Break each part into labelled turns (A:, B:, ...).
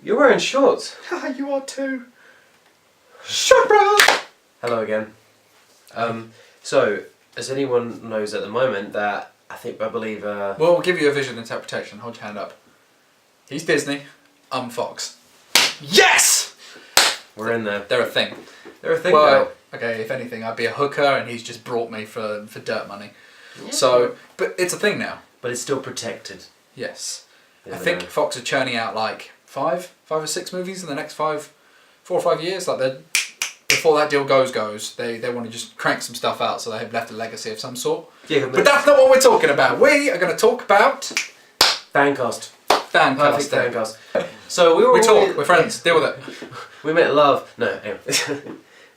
A: You're wearing shorts.
B: You are too. Shut up!
A: Hello again. So, as anyone knows at the moment, that I believe.
B: Well, we'll give you a visual interpretation. Hold your hand up. He's Disney. I'm Fox. Yes!
A: We're in there.
B: They're a thing.
A: They're a thing
B: Well,
A: now.
B: okay, if anything, I'd be a hooker and he's just brought me for dirt money.
A: Yeah.
B: So, but it's a thing now.
A: But it's still protected.
B: Yes.
A: Yeah,
B: I think Fox are churning out like five or six movies in the next 4 or 5 years. Like they're, before that deal goes, they want to just crank some stuff out so they've left a legacy of some sort.
A: Yeah,
B: but that's not what we're talking about. We are going to talk about
A: Fancast.
B: Fancast.
A: Fancast. So we
B: talk. We're friends. Deal with it.
A: We met love. No, anyway.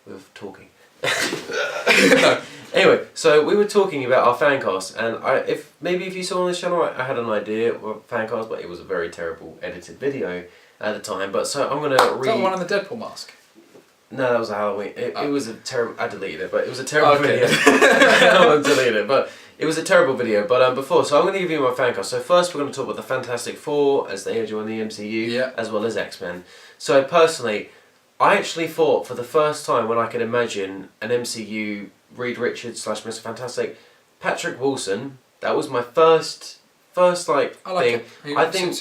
A: We were talking.
B: No.
A: Anyway, so we were talking about our Fancast, and if you saw on this channel, I had an idea of Fancast, but it was a very terrible edited video at the time. But so I'm gonna
B: Is that one in the Deadpool mask?
A: No, that was a Halloween. It was a terrible. I deleted it, but it was a terrible video. I deleted it, but it was a terrible video. But before, so I'm going to give you my Fancast. So first, we're going to talk about the Fantastic Four as they join the MCU, as well as X-Men. So personally, I actually thought for the first time when I could imagine an MCU Reed Richards / Mr. Fantastic, Patrick Wilson. That was my first like
B: I like
A: thing.
B: it.
A: I think,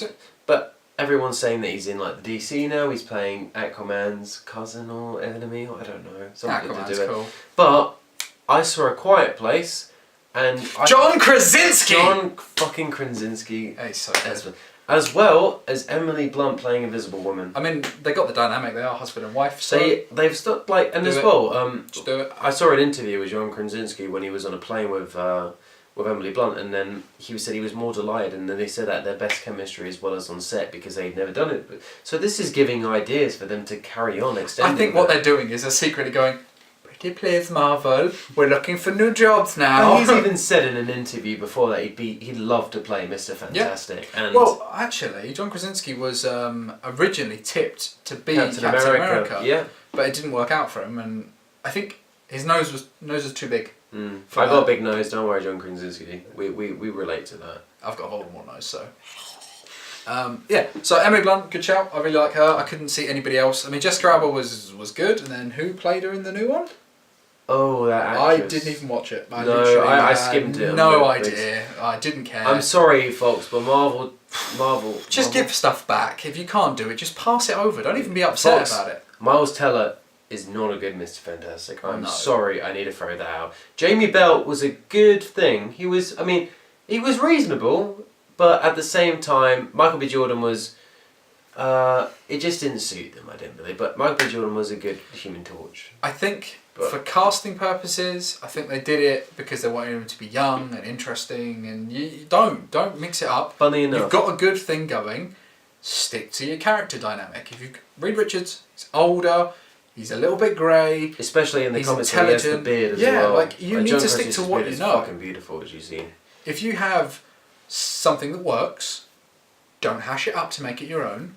A: but everyone's saying that he's in like the DC now. He's playing Aquaman's cousin or enemy, or I don't know, something
B: Aquaman's
A: to do with
B: cool.
A: it. But I saw A Quiet Place, and
B: John Krasinski.
A: John fucking Krasinski,
B: He's so good.
A: as well as Emily Blunt playing Invisible Woman.
B: I mean, they got the dynamic. They are husband and wife. So
A: They've stuck like, and
B: Do
A: as
B: it.
A: well,
B: just do it.
A: I saw an interview with John Krasinski when he was on a plane with Emily Blunt, and then he said he was more delighted, and then they said that their best chemistry as well as on set because they'd never done it. So this is giving ideas for them to carry on extending.
B: I think what they're doing is they're secretly going, pretty please Marvel, we're looking for new jobs now.
A: And he's even said in an interview before that he'd love to play Mr. Fantastic. Yeah. And
B: well, actually, John Krasinski was originally tipped to be Captain America,
A: yeah,
B: but it didn't work out for him, and I think his nose was too big.
A: I got a big nose. Don't worry, John Krasinski. We relate to that.
B: I've got a Voldemort nose, so. So Emily Blunt, good shout. I really like her. I couldn't see anybody else. I mean, Jessica Alba was good, and then who played her in the new one?
A: Oh, that actress.
B: I didn't even watch it.
A: I skimmed it.
B: No idea. I didn't care.
A: I'm sorry, folks, but Marvel.
B: Just give stuff back. If you can't do it, just pass it over. Don't even be upset about it.
A: Miles Teller is not a good Mr. Fantastic. I'm
B: No.
A: sorry, I need to throw that out. Jamie Bell was a good thing. He was reasonable, but at the same time, Michael B. Jordan was, it just didn't suit them, I didn't believe. But Michael B. Jordan was a good Human Torch.
B: I think for casting purposes, I think they did it because they wanted him to be young and interesting, and you don't mix it up.
A: Funny enough.
B: You've got a good thing going, stick to your character dynamic. If you Reed Richards, he's older, he's a little bit grey,
A: especially in the
B: he's
A: comics, he has the beard as well.
B: Like you need to stick to what you know.
A: Fucking beautiful, as you see.
B: If you have something that works, don't hash it up to make it your own.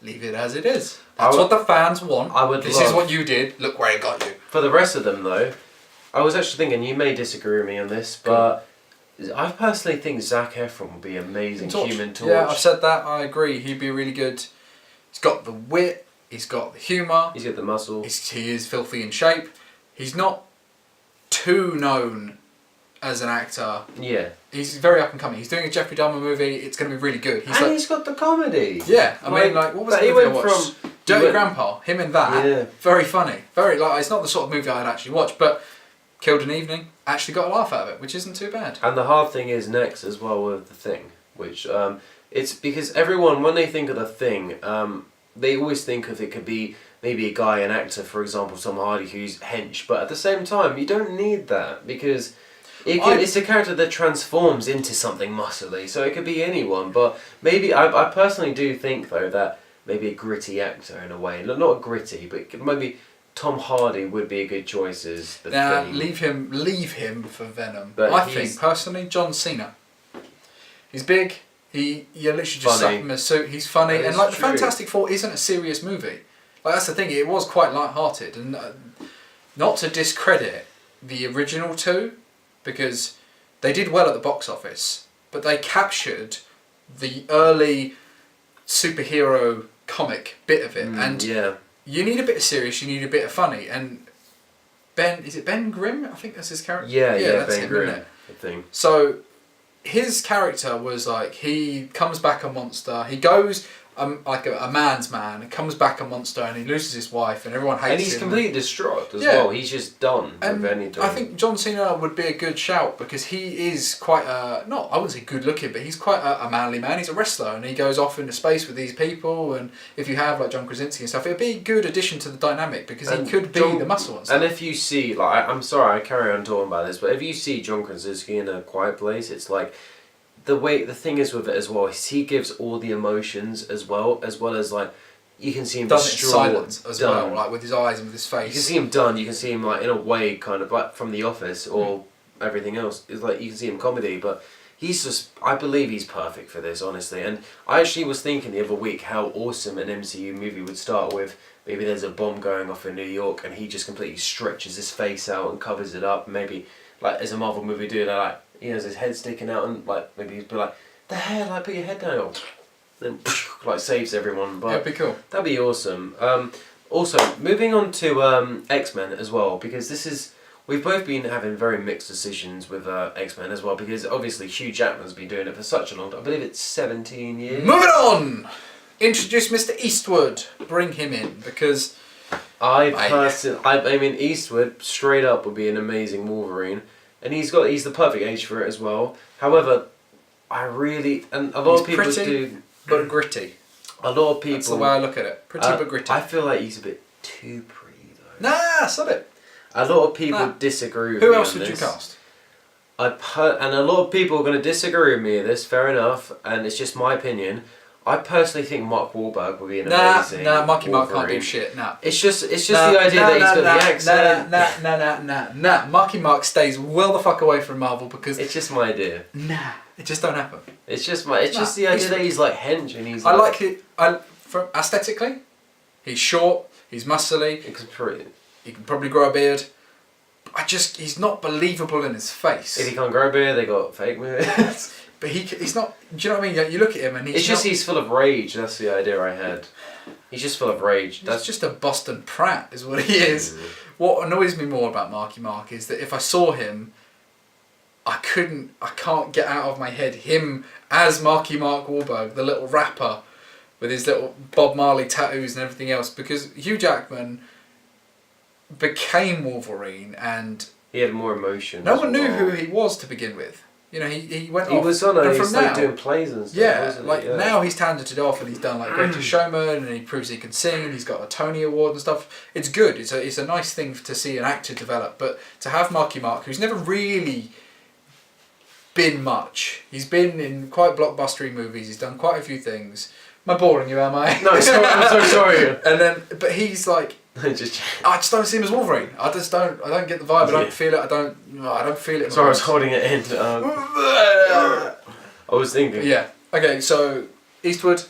B: Leave it as it is. That's what the fans want. This is what you did. Look where it got you.
A: For the rest of them, though, I was actually thinking, you may disagree with me on this, but I personally think Zac Efron would be amazing Human Torch.
B: Yeah, I've said that. I agree. He'd be really good. He's got the wit. He's got the humour.
A: He's got the muscle.
B: He is filthy in shape. He's not too known as an actor.
A: Yeah.
B: He's very up and coming. He's doing a Jeffrey Dahmer movie. It's going to be really good.
A: He's got the comedy.
B: Yeah, I mean, what was the movie I watched? Dirty Grandpa. Him in that.
A: Yeah.
B: Very funny. It's not the sort of movie I'd actually watch, but killed an evening. Actually got a laugh out of it, which isn't too bad.
A: And the hard thing is next as well with The Thing, which it's because everyone, when they think of The Thing, they always think of it could be maybe a guy, an actor, for example, Tom Hardy, who's hench. But at the same time, you don't need that because it's a character that transforms into something muscly. So it could be anyone. But maybe I personally do think though that maybe a gritty actor in a way, not gritty, but maybe Tom Hardy would be a good choice as the Thing.
B: Leave him for Venom.
A: But
B: I think personally, John Cena. He's big. You literally just slap him in a suit. He's funny, and like the Fantastic Four isn't a serious movie. Like that's the thing. It was quite light-hearted, and not to discredit the original two, because they did well at the box office, but they captured the early superhero comic bit of it, and you need a bit of serious, you need a bit of funny, and is it Ben Grimm? I think that's his character.
A: Yeah,
B: that's
A: Ben
B: him,
A: Grimm.
B: isn't it?
A: I think.
B: So his character was like, he comes back a monster. He goes like a man's man and comes back a monster, and he loses his wife, and everyone hates him.
A: And he's completely distraught as well. He's just done with anything.
B: I think John Cena would be a good shout because he is quite I wouldn't say good looking, but he's quite a manly man. He's a wrestler, and he goes off into space with these people, and if you have like John Krasinski and stuff, it'd be a good addition to the dynamic because he could be the muscle and stuff.
A: And if you see, like, I'm sorry I carry on talking about this, but if you see John Krasinski in A Quiet Place, it's like, the thing is with it as well is he gives all the emotions as well as like, you can see him
B: does it in silence as
A: done.
B: well, like with his eyes and with his face.
A: You can see him done. You can see him like in a way, kind of like from The Office or everything else. It's like you can see him comedy, but he's just. I believe he's perfect for this, honestly. And I actually was thinking the other week how awesome an MCU movie would start with. Maybe there's a bomb going off in New York, and he just completely stretches his face out and covers it up. Maybe like as a Marvel movie do, they're like, he has his head sticking out, and like maybe he'd be like, the hell, like put your head down. Then like saves everyone. But
B: that'd be cool.
A: That'd be awesome. Also, moving on to X-Men as well, because we've both been having very mixed decisions with X-Men as well, because obviously Hugh Jackman's been doing it for such a long time. I believe it's 17 years.
B: Moving on! Introduce Mr. Eastwood. Bring him in, because
A: I mean, Eastwood straight up would be an amazing Wolverine, and he's the perfect age for it as well. However, and a lot of people do,
B: but gritty.
A: A lot of people.
B: That's the way I look at it. Pretty but gritty.
A: I feel like he's a bit too pretty though.
B: Nah, stop it.
A: A lot of people disagree with me.
B: Who else would you cast?
A: And a lot of people are going to disagree with me with this. Fair enough, and it's just my opinion. I personally think Mark Wahlberg would be an amazing.
B: Marky Mark can't do shit. Nah.
A: It's just the idea that he's got the accent.
B: Nah. Marky Mark stays well the fuck away from Marvel because
A: it's just my idea.
B: Nah, it just don't happen.
A: It's just just the idea that he's like hench and he's.
B: I like it. From aesthetically, he's short. He's muscly. He can probably grow a beard. He's not believable in his face.
A: If he can't grow a beard, they got fake beards.
B: But he's not. Do you know what I mean? You look at him and
A: he's full of rage. That's the idea I had. He's just full of rage.
B: That's just a Boston Pratt, is what he is. What annoys me more about Marky Mark is that if I saw him, I can't get out of my head him as Marky Mark Wahlberg, the little rapper, with his little Bob Marley tattoos and everything else. Because Hugh Jackman became Wolverine and
A: he had more emotion.
B: No one knew who he was to begin with. You know, he went off.
A: He was doing plays and stuff.
B: Yeah, now he's talented off and he's done like Greatest Showman and he proves he can sing and he's got a Tony Award and stuff. It's good. It's a nice thing to see an actor develop. But to have Marky Mark, who's never really been much. He's been in quite blockbustery movies. He's done quite a few things. Am I boring you? Am I?
A: No, sorry, I'm so sorry.
B: But he's like. I just don't see him as Wolverine. I don't get the vibe. I don't feel it. I don't feel it.
A: Sorry, I was holding it in. I was thinking.
B: Yeah. Okay. So Eastwood.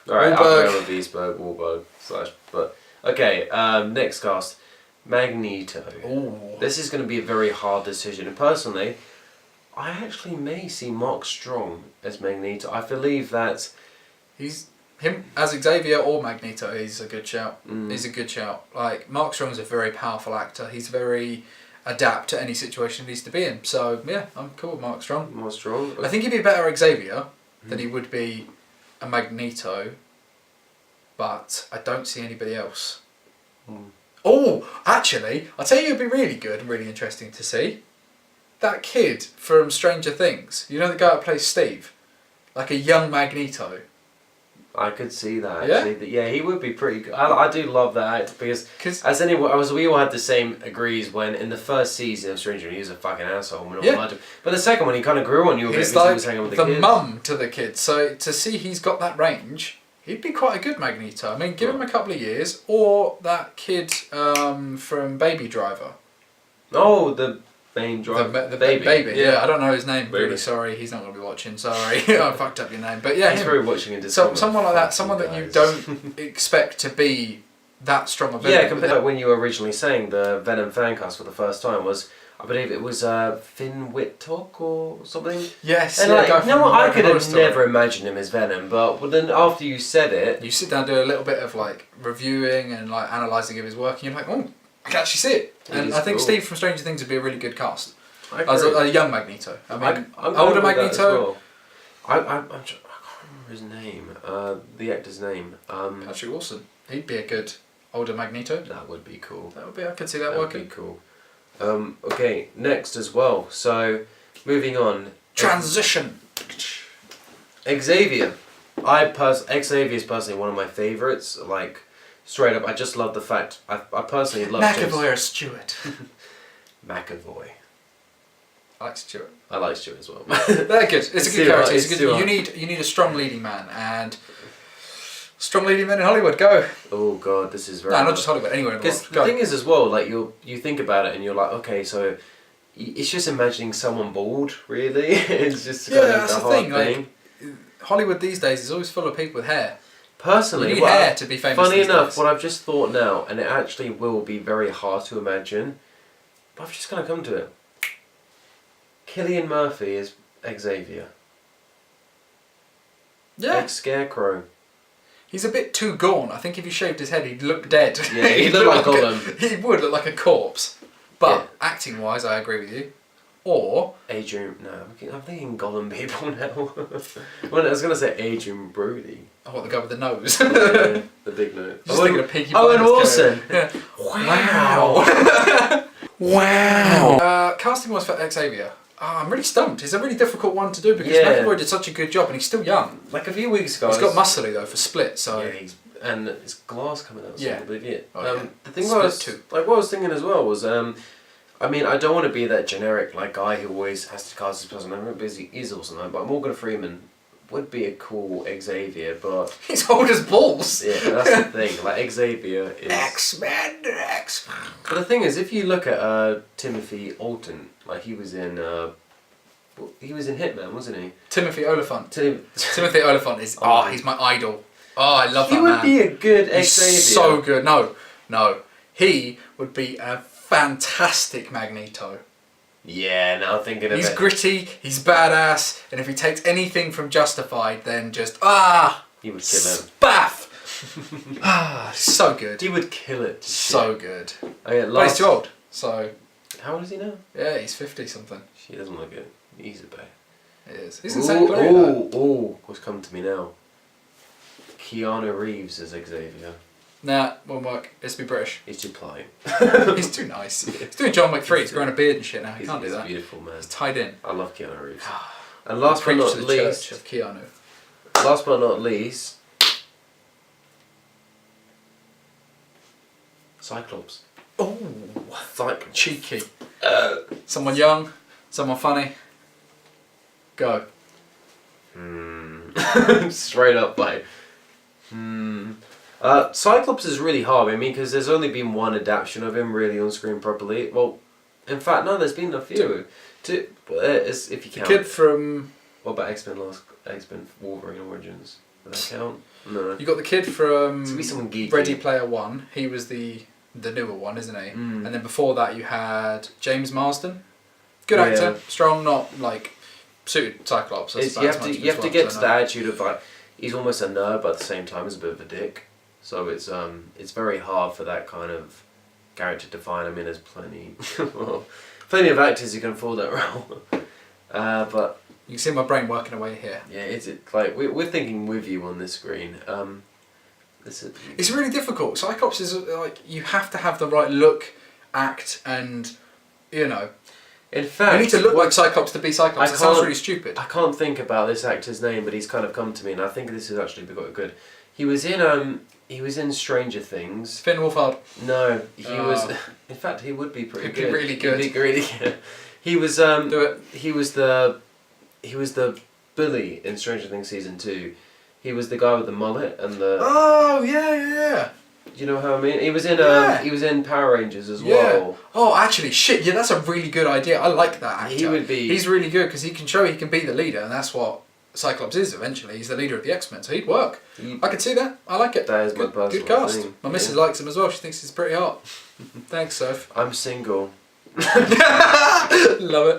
A: All right. I'll go with Wahlberg. But okay. Next cast, Magneto.
B: Ooh.
A: This is going to be a very hard decision. And personally, I actually may see Mark Strong as Magneto. I believe that
B: him as Xavier or Magneto, he's a good shout. He's a good shout. Like, Mark Strong's a very powerful actor. He's very adapt to any situation he needs to be in. So, yeah, I'm cool with Mark Strong.
A: Mark Strong?
B: I think he'd be better Xavier than he would be a Magneto, but I don't see anybody else. Oh, actually, I'll tell you it'd be really good and really interesting to see. That kid from Stranger Things, you know the guy that plays Steve? Like a young Magneto.
A: I could see that actually. Yeah, he would be pretty good. I do love that actor because we all had the same agrees when in the first season of Stranger Things he was a fucking asshole. But the second one he kind of grew on you a bit because he was hanging with the kids.
B: The mum to the kids. So to see he's got that range, he'd be quite a good Magneto. I mean, give him a couple of years, or that kid from Baby Driver.
A: Oh, the main driver.
B: The baby. Yeah, I don't know his name. Really sorry, he's not going to be watching. Sorry, I fucked up your name. But yeah,
A: he's very watching and
B: someone like that, someone that you don't expect to be that strong a villain.
A: Yeah, compared to when you were originally saying the Venom Fancast for the first time I believe it was Finn Wittock or something.
B: Yes.
A: And
B: yeah,
A: I could have never imagined him as Venom, but then after you said it,
B: you sit down, do a little bit of like reviewing and like analysing of his work, and you're like, oh, I can actually see it. And I think
A: cool.
B: Steve from Stranger Things would be a really good cast.
A: As
B: a young Magneto. I mean,
A: I'm
B: older Magneto.
A: I can't remember his name. The actor's name.
B: Patrick Wilson. He'd be a good older Magneto.
A: That would be cool.
B: That would be. I could see that working.
A: Would be cool. Okay, next as well. So, moving on.
B: Transition.
A: Xavier. Xavier is personally one of my favourites. Like, straight up, I just love the fact. I personally love
B: McAvoy or Stewart.
A: McAvoy.
B: I like Stewart.
A: I like Stewart as well.
B: They're good. It's a good character. It's good.
A: You
B: You need a strong leading man, and strong leading men in Hollywood. Go.
A: Oh god, this is very.
B: No, not just Hollywood. Anywhere in the world.
A: Because the thing is as well, like you think about it and you're like, okay, so it's just imagining someone bald, really. It's just kind of
B: that's
A: the
B: the
A: hard
B: thing. Like, Hollywood these days is always full of people with hair.
A: Personally,
B: you need hair to be famous.
A: Funny enough,
B: days.
A: what I've just thought now, and it actually will be very hard to imagine, but I've just kind of come to it. Cillian Murphy is Xavier.
B: Yeah.
A: Ex-Scarecrow.
B: He's a bit too gaunt. I think if he shaved his head, he'd look dead.
A: Yeah, he'd look like Gollum.
B: He would look like a corpse. But acting-wise, I agree with you. Or
A: Adrian. No, I'm thinking Gollum people now. Well, I was gonna say Adrian Brody.
B: Oh, what, the guy with the nose?
A: Yeah, the big nose.
B: Just thinking of Peaky
A: Owen
B: Blinders.
A: Wilson.
B: Yeah.
A: Wow.
B: Wow. Casting-wise for Xavier. I'm really stumped. It's a really difficult one to do because McAvoy did such a good job and he's still young.
A: Like a few weeks ago.
B: He's got muscly though for Split, so.
A: Yeah, and his glass coming out.
B: Yeah.
A: I believe it.
B: Oh,
A: The thing
B: Split
A: what I was thinking as well was, I mean, I don't want to be that generic like guy who always has to cast his person. I'm busy. He's awesome, but Morgan Freeman would be a cool Xavier, but
B: he's old as balls.
A: Yeah, that's the thing. Like Xavier is
B: X-Men.
A: But the thing is, if you look at Timothy Olyphant, like he was in Hitman, wasn't he?
B: Timothy Olyphant.
A: Timothy
B: Olyphant is he's my idol. Oh, I love that man.
A: He would be a good Xavier.
B: He's so good. No. He would be a fantastic Magneto.
A: Yeah, now thinking of it.
B: He's gritty, he's badass, and if he takes anything from Justified, then just
A: he would kill him.
B: Spaff! So good.
A: He would kill it.
B: So good.
A: Okay,
B: But he's too old, so.
A: How old is he now?
B: Yeah, he's 50 something.
A: She doesn't look good. He's a babe.
B: He is. He's in St. Gloria.
A: What's come to me now? Keanu Reeves as Xavier.
B: Nah, won't work. It's to be British.
A: He's too polite.
B: He's too nice. He's doing John Wick 3. He's growing a beard and shit now. He can't do that.
A: He's beautiful, man.
B: He's tied in.
A: I love Keanu Reeves. And last but
B: Preach
A: not
B: to the
A: least,
B: church of Keanu.
A: Last but not least, Cyclops.
B: Oh,
A: Cyclops.
B: cheeky. Someone young, someone funny. Go.
A: Straight up, like. Cyclops is really hard. I mean, because there's only been one adaptation of him really on screen properly. Well, in fact, no, there's been a few. Two. If you count.
B: The kid from.
A: What about X-Men Wolverine Origins? Does that count? No.
B: You got the kid from.
A: It's be someone geeky.
B: Ready Player One. He was the newer one, isn't he? And then before that, you had James Marsden. Good actor, strong, not like suited Cyclops.
A: You have to get to the attitude of like he's almost a nerd, but at the same time he's a bit of a dick. So it's very hard for that kind of character to find. I mean, there's plenty of actors who can fill that role. But
B: you can see my brain working away here.
A: Yeah, it's like we're thinking with you on this screen.
B: It's really difficult. Cyclops is like you have to have the right look, act, and
A: In fact,
B: you need to look like Cyclops to be Cyclops. It sounds really stupid.
A: I can't think about this actor's name, but he's kind of come to me, and I think this has actually got good. He was in Stranger Things.
B: Finn Wolfhard.
A: No, he was. In fact, he would be pretty
B: He'd
A: good.
B: be really good.
A: He'd be really good. He was.
B: Do it.
A: He was the bully in Stranger Things season 2. He was the guy with the mullet and the.
B: Oh yeah.
A: Do you know how I mean? He was in He was in Power Rangers as well.
B: Oh, actually, shit. Yeah, that's a really good idea. I like that actor.
A: He would be.
B: He's really good because he can show he can be the leader, and that's what Cyclops is eventually. He's the leader of the X-Men, so he'd work. I can see that. I like it.
A: That is my personal
B: good cast.
A: thing.
B: My missus likes him as well. She thinks he's pretty hot. Thanks, Soph.
A: I'm single.
B: Love it.